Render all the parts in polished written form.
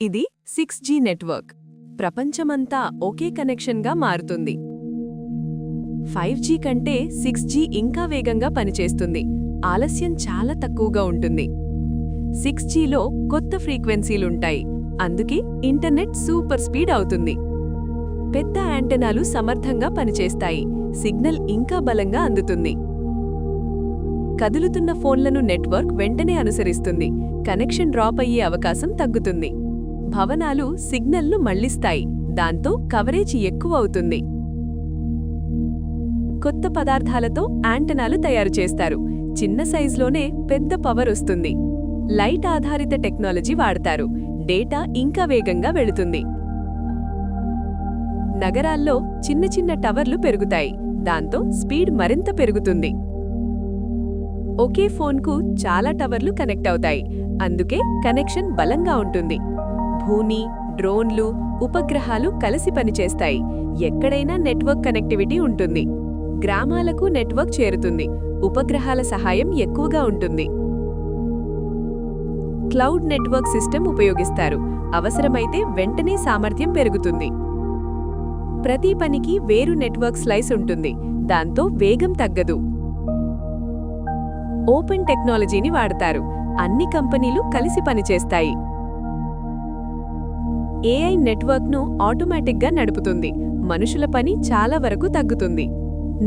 ఇది 6G network. ప్రపంచమంతా ఒకే కనెక్షన్గా మారుతుంది. 5G కంటే 6G ఇంకా వేగంగా పనిచేస్తుంది. ఆలస్యం చాలా తక్కువగా ఉంటుంది. 6Gలో కొత్త ఫ్రీక్వెన్సీలుంటాయి. అందుకే ఇంటర్నెట్ సూపర్ స్పీడ్ అవుతుంది. పెద్ద యాంటెనాలు సమర్థంగా పనిచేస్తాయి. సిగ్నల్ ఇంకా బలంగా అందుతుంది. కదులుతున్న ఫోన్లను నెట్వర్క్ వెంటనే అనుసరిస్తుంది. కనెక్షన్ డ్రాప్ అయ్యే అవకాశం తగ్గుతుంది. భవనాలు సిగ్నల్ను మళ్లిస్తాయి. దాంతో కవరేజ్ ఎక్కువ అవుతుంది. కొత్త పదార్థాలతో యాంటెనాలు తయారు చేస్తారు. చిన్న సైజులోనే పెద్ద పవర్ వస్తుంది. లైట్ ఆధారిత టెక్నాలజీ వాడతారు. డేటా ఇంకా వేగంగా వెళుతుంది. నగరాల్లో చిన్న చిన్న టవర్లు పెరుగుతాయి. దాంతో స్పీడ్ మరింత పెరుగుతుంది. ఒకే ఫోన్కు చాలా టవర్లు కనెక్ట్ అవుతాయి. అందుకే కనెక్షన్ బలంగా ఉంటుంది. భూమి, డ్రోన్లు, ఉపగ్రహాలు కలిసి పనిచేస్తాయి. ఎక్కడైనా నెట్వర్క్ కనెక్టివిటీ ఉంటుంది. గ్రామాలకు నెట్వర్క్ చేరుతుంది. ఉపగ్రహాల సహాయం ఎక్కువగా ఉంటుంది. క్లౌడ్ నెట్వర్క్ సిస్టమ్ ఉపయోగిస్తారు. అవసరమైతే వెంటనే సామర్థ్యం పెరుగుతుంది. ప్రతి పనికి వేరు నెట్వర్క్ స్లైస్ ఉంటుంది. దాంతో వేగం తగ్గదు. ఓపెన్ టెక్నాలజీని వాడతారు. అన్ని కంపెనీలు కలిసి పనిచేస్తాయి. ఏఐ నెట్వర్క్ను ఆటోమేటిక్గా నడుపుతుంది. మనుషుల పని చాలా వరకు తగ్గుతుంది.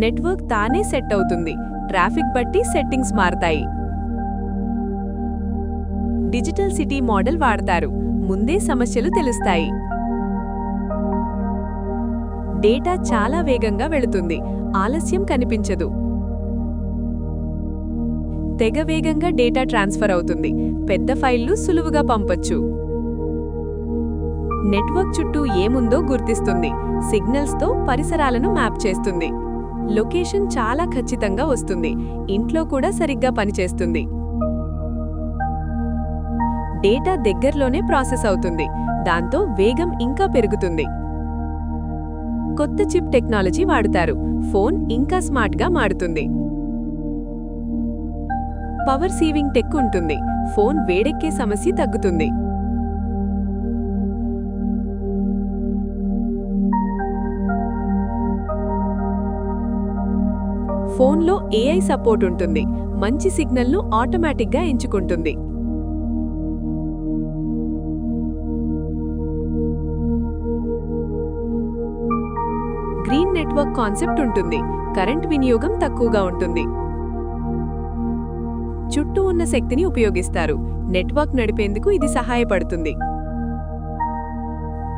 నెట్వర్క్ తానే సెట్ అవుతుంది. ట్రాఫిక్ బట్టి సెట్టింగ్స్ మారతాయి. డిజిటల్ సిటీ మోడల్ వాడతారు. ముందే సమస్యలు తెలుస్తాయి. డేటా చాలా వేగంగా వెళుతుంది. ఆలస్యం కనిపించదు. తెగ వేగంగా డేటా ట్రాన్స్ఫర్ అవుతుంది. పెద్ద ఫైళ్లు సులువుగా పంపొచ్చు. నెట్వర్క్ చుట్టూ ఏముందో గుర్తిస్తుంది. సిగ్నల్స్తో పరిసరాలను మ్యాప్ చేస్తుంది. లొకేషన్ చాలా ఖచ్చితంగా వస్తుంది. ఇంట్లో కూడా సరిగ్గా పనిచేస్తుంది. డేటా దగ్గరలోనే ప్రాసెస్ అవుతుంది. దాంతో వేగం ఇంకా పెరుగుతుంది. కొత్త చిప్ టెక్నాలజీ వాడుతారు. ఫోన్ ఇంకా స్మార్ట్గా మారుతుంది. పవర్ సేవింగ్ టెక్ ఉంటుంది. ఫోన్ వేడెక్కే సమస్య తగ్గుతుంది. ఫోన్లో ఏఐ సపోర్ట్ ఉంటుంది. మంచి సిగ్నల్ను ఆటోమేటిక్గా ఎంచుకుంటుంది. గ్రీన్ నెట్వర్క్ కాన్సెప్ట్ ఉంటుంది. కరెంట్ వినియోగం తక్కువగా ఉంటుంది. చుట్టూ ఉన్న శక్తిని ఉపయోగిస్తారు. నెట్వర్క్ నడిపేందుకు ఇది సహాయపడుతుంది.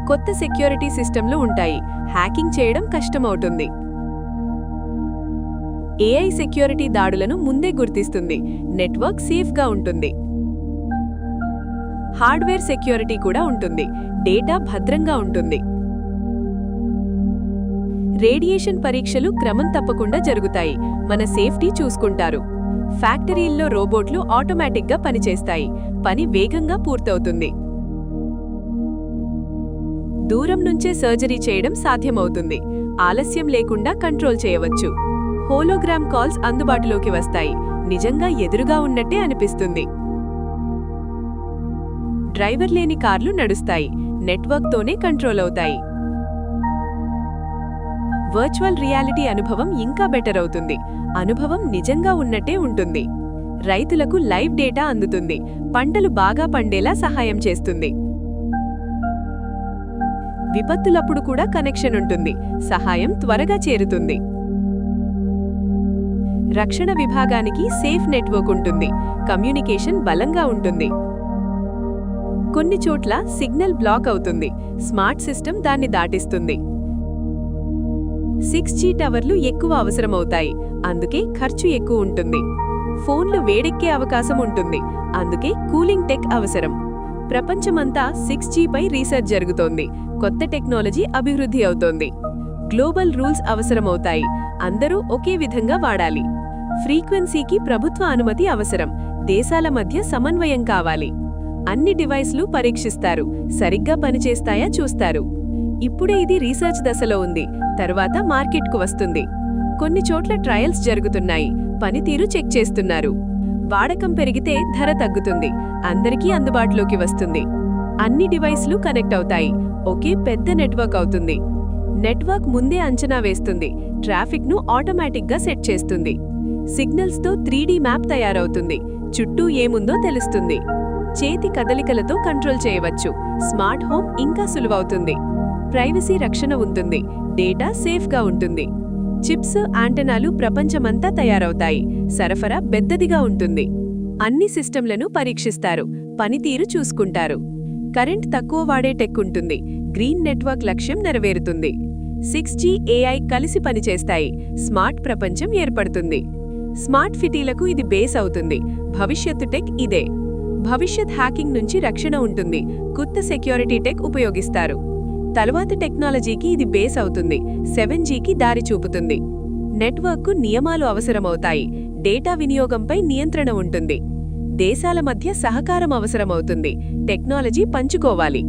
కొత్త సెక్యూరిటీ సిస్టంలు ఉంటాయి. హ్యాకింగ్ చేయడం కష్టమవుతుంది. ఏఐ సెక్యూరిటీ దాడులను ముందే గుర్తిస్తుంది. నెట్వర్క్ సేఫ్గా ఉంటుంది. హార్డ్వేర్ సెక్యూరిటీ కూడా ఉంటుంది. డేటా భద్రంగా ఉంటుంది. రేడియేషన్ పరీక్షలు క్రమం తప్పకుండా జరుగుతాయి. మన సేఫ్టీ చూసుకుంటారు. ఫ్యాక్టరీల్లో రోబోట్లు ఆటోమేటిక్గా పనిచేస్తాయి. పని వేగంగా పూర్తవుతుంది. దూరం నుంచే సర్జరీ చేయడం సాధ్యమవుతుంది. ఆలస్యం లేకుండా కంట్రోల్ చేయవచ్చు. హోలోగ్రామ్ కాల్స్ అందుబాటులోకి వస్తాయి. నిజంగా ఎదురుగా ఉన్నట్టే అనిపిస్తుంది. డ్రైవర్ లేని కార్లు నడుస్తాయి. నెట్వర్క్తోనే కంట్రోల్ అవుతాయి. వర్చువల్ రియాలిటీ అనుభవం ఇంకా బెటర్ అవుతుంది. అనుభవం నిజంగా ఉన్నట్టే ఉంటుంది. రైతులకు లైవ్ డేటా అందుతుంది. పంటలు బాగా పండేలా సహాయం చేస్తుంది. విపత్తులప్పుడు కూడా కనెక్షన్ ఉంటుంది. సహాయం త్వరగా చేరుతుంది. రక్షణ విభాగానికి సేఫ్ నెట్వర్క్ ఉంటుంది. కమ్యూనికేషన్ బలంగా ఉంటుంది. కొన్ని చోట్ల సిగ్నల్ బ్లాక్ అవుతుంది. స్మార్ట్ సిస్టమ్ దాన్ని దాటిస్తుంది. 6G టవర్లు ఎక్కువ అవసరమవుతాయి. అందుకే ఖర్చు ఎక్కువ ఉంటుంది. ఫోన్లు వేడెక్కే అవకాశం ఉంటుంది. అందుకే కూలింగ్ టెక్ అవసరం. ప్రపంచమంతా 6Gపై రీసెర్చ్ జరుగుతోంది. కొత్త టెక్నాలజీ అభివృద్ధి అవుతోంది. గ్లోబల్ రూల్స్ అవసరమవుతాయి. అందరూ ఒకే విధంగా వాడాలి. ఫ్రీక్వెన్సీకి ప్రభుత్వ అనుమతి అవసరం. దేశాల మధ్య సమన్వయం కావాలి. అన్ని డివైస్లు పరీక్షిస్తారు. సరిగ్గా పనిచేస్తాయా చూస్తారు. ఇప్పుడే ఇది రీసెర్చ్ దశలో ఉంది. తర్వాత మార్కెట్కు వస్తుంది. కొన్ని చోట్ల ట్రయల్స్ జరుగుతున్నాయి. పనితీరు చెక్ చేస్తున్నారు. వాడకం పెరిగితే ధర తగ్గుతుంది. అందరికీ అందుబాటులోకి వస్తుంది. అన్ని డివైస్లు కనెక్ట్ అవుతాయి. ఒకే పెద్ద నెట్వర్క్ అవుతుంది. నెట్వర్క్ ముందే అంచనా వేస్తుంది, ట్రాఫిక్ను ఆటోమేటిక్గా సెట్ చేస్తుంది. సిగ్నల్స్తో 3D మ్యాప్ తయారవుతుంది, చుట్టూ ఏముందో తెలుస్తుంది. చేతి కదలికలతో కంట్రోల్ చేయవచ్చు. స్మార్ట్ హోమ్ ఇంకా సులువవుతుంది. ప్రైవసీ రక్షణ ఉంటుంది, డేటా సేఫ్గా ఉంటుంది. చిప్స్, యాంటెనాలు ప్రపంచమంతా తయారవుతాయి. సరఫరా పెద్దదిగా ఉంటుంది. అన్ని సిస్టంలను పరీక్షిస్తారు, పనితీరు చూసుకుంటారు. కరెంట్ తక్కువ వాడే టెక్ ఉంటుంది. గ్రీన్ నెట్వర్క్ లక్ష్యం నెరవేరుతుంది. 6G, AI కలిసి పనిచేస్తాయి. స్మార్ట్ ప్రపంచం ఏర్పడుతుంది. స్మార్ట్ సిటీలకు ఇది బేస్ అవుతుంది. భవిష్యత్తు టెక్ ఇదే. భవిష్యత్ హ్యాకింగ్ నుంచి రక్షణ ఉంటుంది. కొత్త సెక్యూరిటీ టెక్ ఉపయోగిస్తారు. తరువాత టెక్నాలజీకి ఇది బేస్ అవుతుంది. 7Gకి దారి చూపుతుంది. నెట్వర్క్కు నియమాలు అవసరమవుతాయి. డేటా వినియోగంపై నియంత్రణ ఉంటుంది. దేశాల మధ్య సహకారం అవసరమవుతుంది. టెక్నాలజీ పంచుకోవాలి.